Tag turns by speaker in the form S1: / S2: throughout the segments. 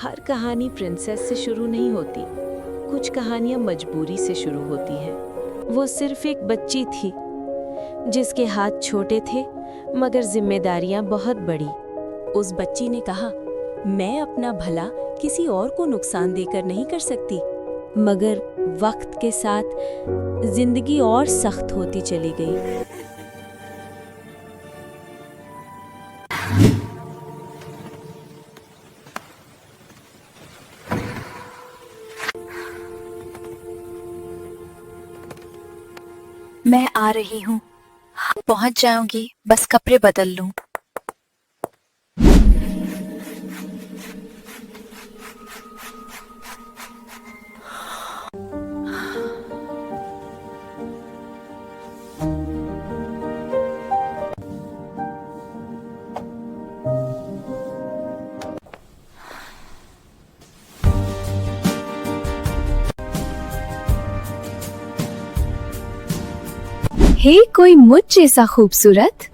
S1: हर कहानी प्रिंसेस से शुरू नहीं होती। कुछ कहानियां मजबूरी से शुरू होती हैं। वो सिर्फ एक बच्ची थी जिसके हाथ छोटे थे मगर जिम्मेदारियां बहुत बड़ी।
S2: उस बच्ची ने कहा, मैं अपना भला किसी और को नुकसान देकर नहीं कर सकती। मगर वक्त के साथ जिंदगी और सख्त होती चली गई।
S3: मैं आ रही हूँ। पहुँच जाऊंगी, बस कपड़े बदल लूं। हे, कोई मुझ जैसा खूबसूरत?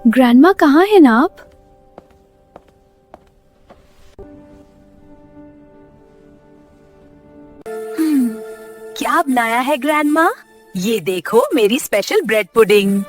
S3: ग्रैंडमा कहाँ हैं ना आप? क्या बनाया है ग्रैंडमा? ये देखो, मेरी स्पेशल ब्रेड पुडिंग।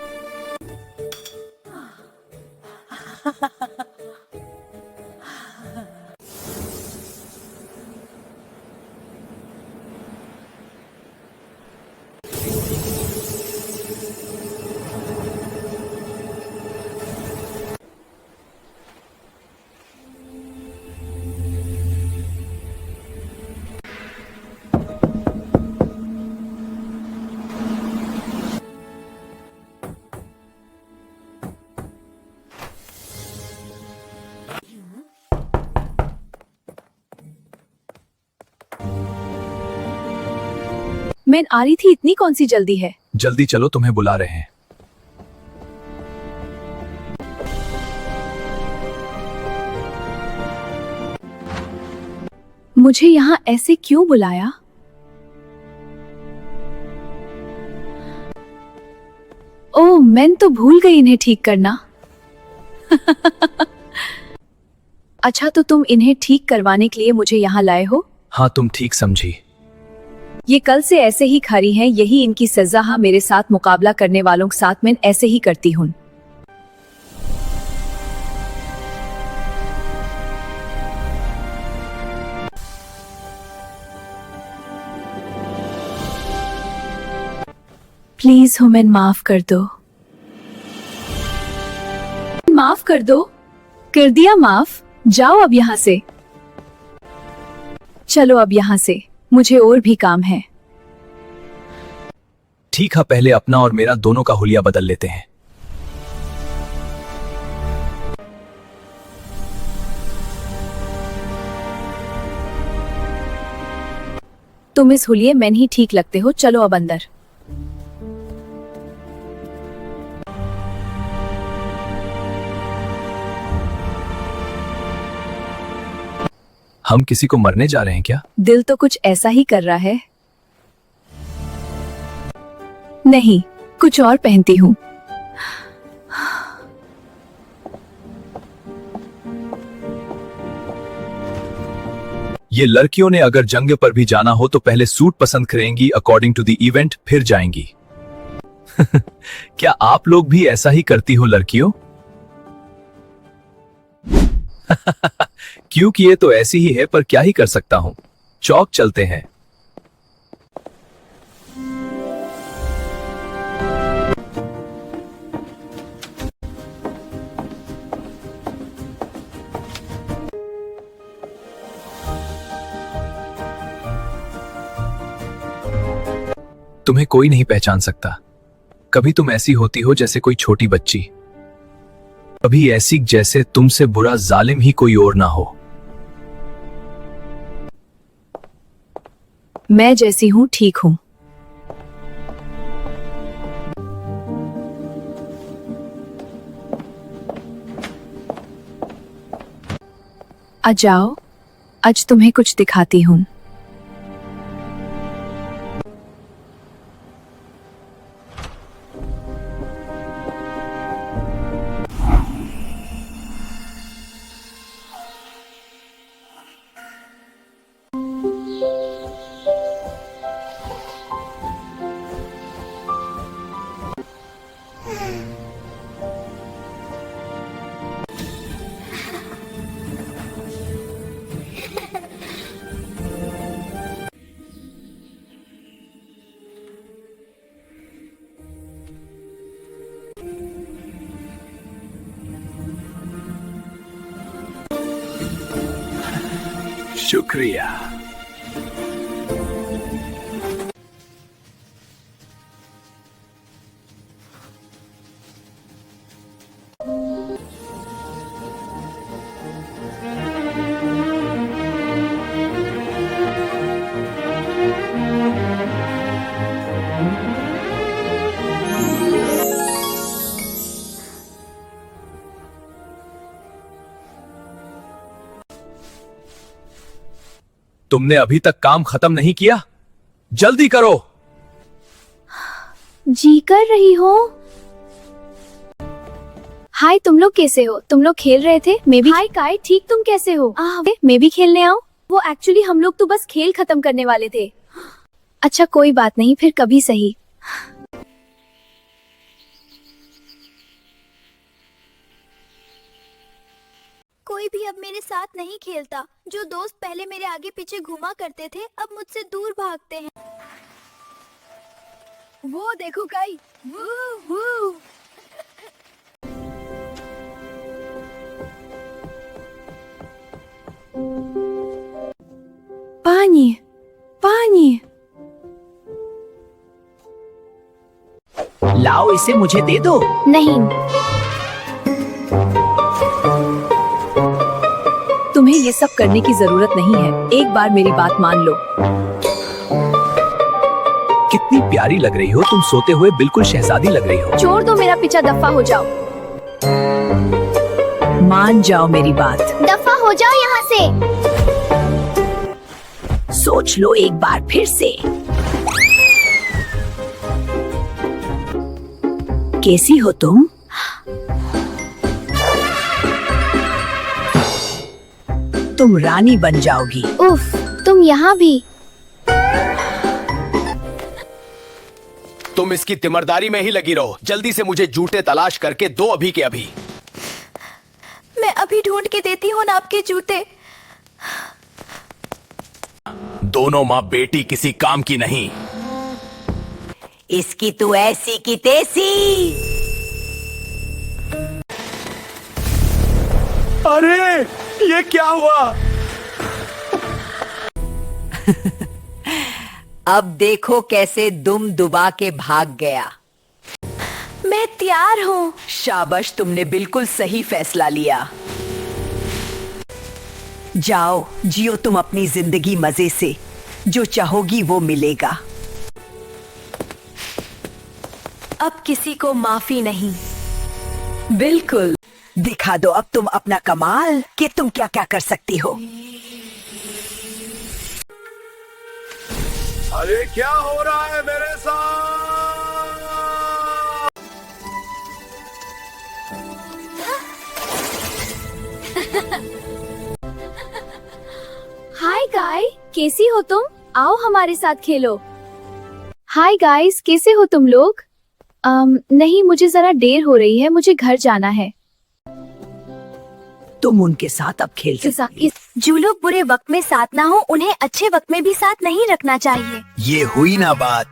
S3: मैं आ रही थी, इतनी कौन सी जल्दी है?
S4: जल्दी चलो, तुम्हें बुला रहे हैं।
S3: मुझे यहाँ ऐसे क्यों बुलाया? ओह, मैं तो भूल गई इन्हें ठीक करना। अच्छा, तो तुम इन्हें ठीक करवाने के लिए मुझे यहाँ लाए हो?
S4: हाँ, तुम ठीक समझी।
S3: ये कल से ऐसे ही खड़ी हैं, यही इनकी सजा। हाँ, मेरे साथ मुकाबला करने वालों के साथ मैं ऐसे ही करती हूँ। प्लीज हुमन, माफ कर दो। माफ कर दो। कर दिया माफ। जाओ अब यहाँ से। चलो अब यहाँ से, मुझे और भी काम है।
S4: ठीक है, पहले अपना और मेरा दोनों का हुलिया बदल लेते हैं।
S3: तुम इस हुलिये में ही ठीक लगते हो। चलो अब अंदर।
S4: हम किसी को मरने जा रहे हैं क्या?
S3: दिल तो कुछ ऐसा ही कर रहा है। नहीं, कुछ और पहनती हूँ।
S4: ये लड़कियों ने अगर जंग पर भी जाना हो तो पहले सूट पसंद करेंगी अकॉर्डिंग टू द इवेंट, फिर जाएंगी। क्या आप लोग भी ऐसा ही करती हो लड़कियों? क्योंकि ये तो ऐसी ही है, पर क्या ही कर सकता हूं। चौक चलते हैं। तुम्हें कोई नहीं पहचान सकता। कभी तुम ऐसी होती हो जैसे कोई छोटी बच्ची, कभी ऐसी जैसे तुमसे बुरा जालिम ही कोई और ना हो।
S3: मैं जैसी हूँ ठीक हूँ। आ जाओ, आज तुम्हें कुछ दिखाती हूँ।
S4: शुक्रिया। तुमने अभी तक काम खत्म नहीं किया? जल्दी करो।
S3: जी कर रही हो। हाय, तुम लोग कैसे हो? तुम लोग खेल रहे थे? मैं भी। हाय काय, ठीक, तुम कैसे हो? मैं भी खेलने आओ। वो एक्चुअली हम लोग तो बस खेल खत्म करने वाले थे। अच्छा कोई बात नहीं, फिर कभी सही।
S5: कोई भी अब मेरे साथ नहीं खेलता। जो दोस्त पहले मेरे आगे पीछे घुमा करते थे अब मुझसे दूर भागते हैं। वो देखो काई, वू।
S3: पानी पानी।
S6: लाओ इसे मुझे दे दो।
S3: नहीं, तुम्हें ये सब करने की जरूरत नहीं है। एक बार मेरी बात मान लो।
S4: कितनी प्यारी लग रही हो तुम, सोते हुए बिल्कुल शहजादी लग रही हो।
S3: छोड़ दो मेरा पीछा, दफा हो जाओ।
S6: मान जाओ मेरी बात।
S5: दफा हो जाओ यहाँ से।
S6: सोच लो एक बार फिर से। कैसी हो तुम? तुम रानी बन जाओगी।
S5: उफ, तुम यहाँ भी।
S7: तुम इसकी तिमरदारी में ही लगी रहो। जल्दी से मुझे जूते तलाश करके दो अभी के अभी।
S5: मैं अभी ढूंढ के देती हूँ ना आपके जूते।
S7: दोनों माँ बेटी किसी काम की नहीं।
S6: इसकी तू ऐसी की तैसी।
S7: अरे ये क्या हुआ?
S6: अब देखो कैसे दुम दुबा के भाग गया।
S5: मैं तैयार हूँ।
S6: शाबाश, तुमने बिल्कुल सही फैसला लिया। जाओ जियो तुम अपनी जिंदगी मजे से। जो चाहोगी वो मिलेगा।
S5: अब किसी को माफी नहीं।
S6: बिल्कुल। दिखा दो अब तुम अपना कमाल कि तुम क्या क्या कर सकती हो।
S7: अरे क्या हो रहा है मेरे साथ?
S3: हाय गाय, कैसी हो तुम? आओ हमारे साथ खेलो। हाय गाइस, कैसे हो तुम लोग? नहीं, मुझे जरा देर हो रही है, मुझे घर जाना है।
S6: तुम उनके साथ अब खेल सकती।
S5: जो लोग बुरे वक्त में साथ ना हो उन्हें अच्छे वक्त में भी साथ नहीं रखना चाहिए।
S7: ये हुई ना बात।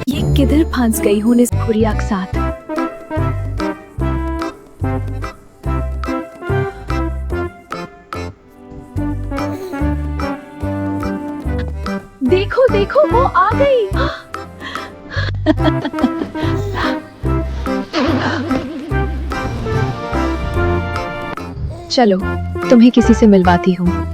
S3: ये किधर फंस गई हूँ इस खुरिया के साथ। देखो देखो, वो आ गई। चलो तुम्हें किसी से मिलवाती हूँ।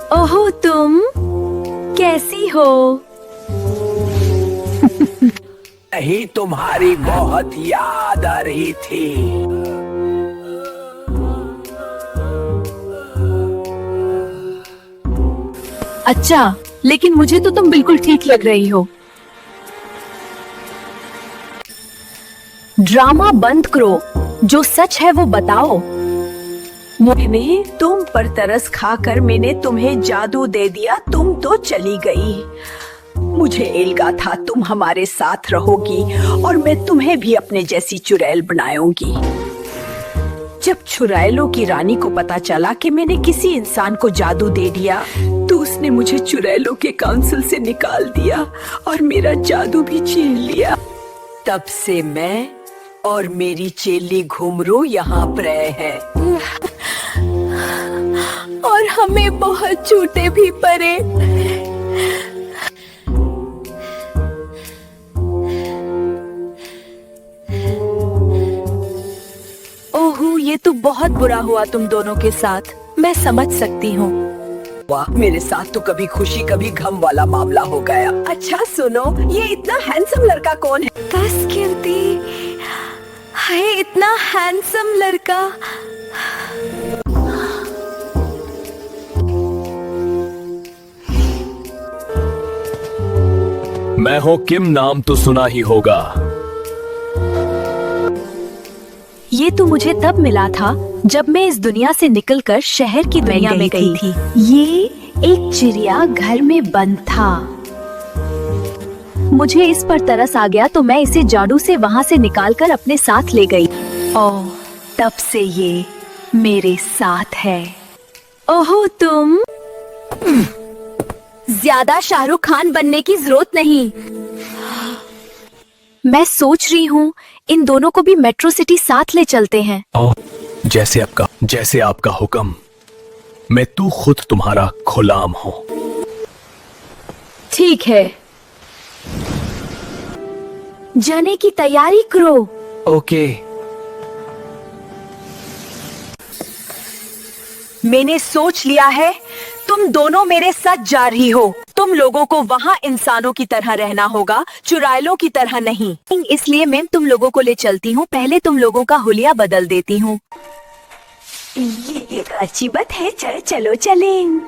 S3: ओहो, तुम कैसी हो?
S6: नहीं, तुम्हारी बहुत याद आ रही थी।
S3: अच्छा, लेकिन मुझे तो तुम बिल्कुल ठीक लग रही हो। ड्रामा बंद करो, जो सच है वो बताओ।
S6: मैंने तुम पर तरस खाकर मैंने तुम्हें जादू दे दिया, तुम तो चली गई। मुझे एल्गा था तुम हमारे साथ रहोगी और मैं तुम्हें भी अपने जैसी चुड़ैल बनाऊंगी। जब चुड़ैलों की रानी को पता चला कि मैंने किसी इंसान को जादू दे दिया, तो उसने मुझे चुड़ैलों के काउंसिल से निकाल दिया और मेरा जादू भी छीन लिया। तब से मैं और मेरी चेली घुमरू यहाँ पर रहे हैं और हमें बहुत झूठे भी पड़े। ओह, ये तो बहुत बुरा हुआ तुम दोनों के साथ, मैं समझ सकती हूँ। वाह, मेरे साथ तो कभी खुशी कभी गम वाला मामला हो गया। अच्छा सुनो, ये इतना हैंडसम लड़का कौन है?
S5: बस कीर्ति, हाय इतना हैंडसम लड़का।
S4: मैं हूँ किम, नाम तो सुना ही होगा।
S3: ये तो मुझे तब मिला था जब मैं इस दुनिया से निकलकर शहर की दुनिया में गई थी। ये एक चिड़िया घर में बंद था। मुझे इस पर तरस आ गया तो मैं इसे जादू से वहाँ से निकालकर अपने साथ ले गई। ओह, तब से ये मेरे साथ है। ओह, तुम ज्यादा शाहरुख खान बनने की जरूरत नहीं। मैं सोच रही हूँ इन दोनों को भी मेट्रो सिटी साथ ले चलते हैं।
S4: जैसे आपका हुक्म। मैं तू खुद तुम्हारा गुलाम हूँ।
S3: ठीक है, जाने की तैयारी करो।
S4: ओके।
S6: मैंने सोच लिया है, तुम दोनों मेरे साथ जा रही हो। तुम लोगों को वहाँ इंसानों की तरह रहना होगा, चुड़ैलों की तरह नहीं।
S3: इसलिए मैं तुम लोगों को ले चलती हूँ। पहले तुम लोगों का हुलिया बदल देती हूँ।
S6: ये एक अच्छी बात है, चलो चलें।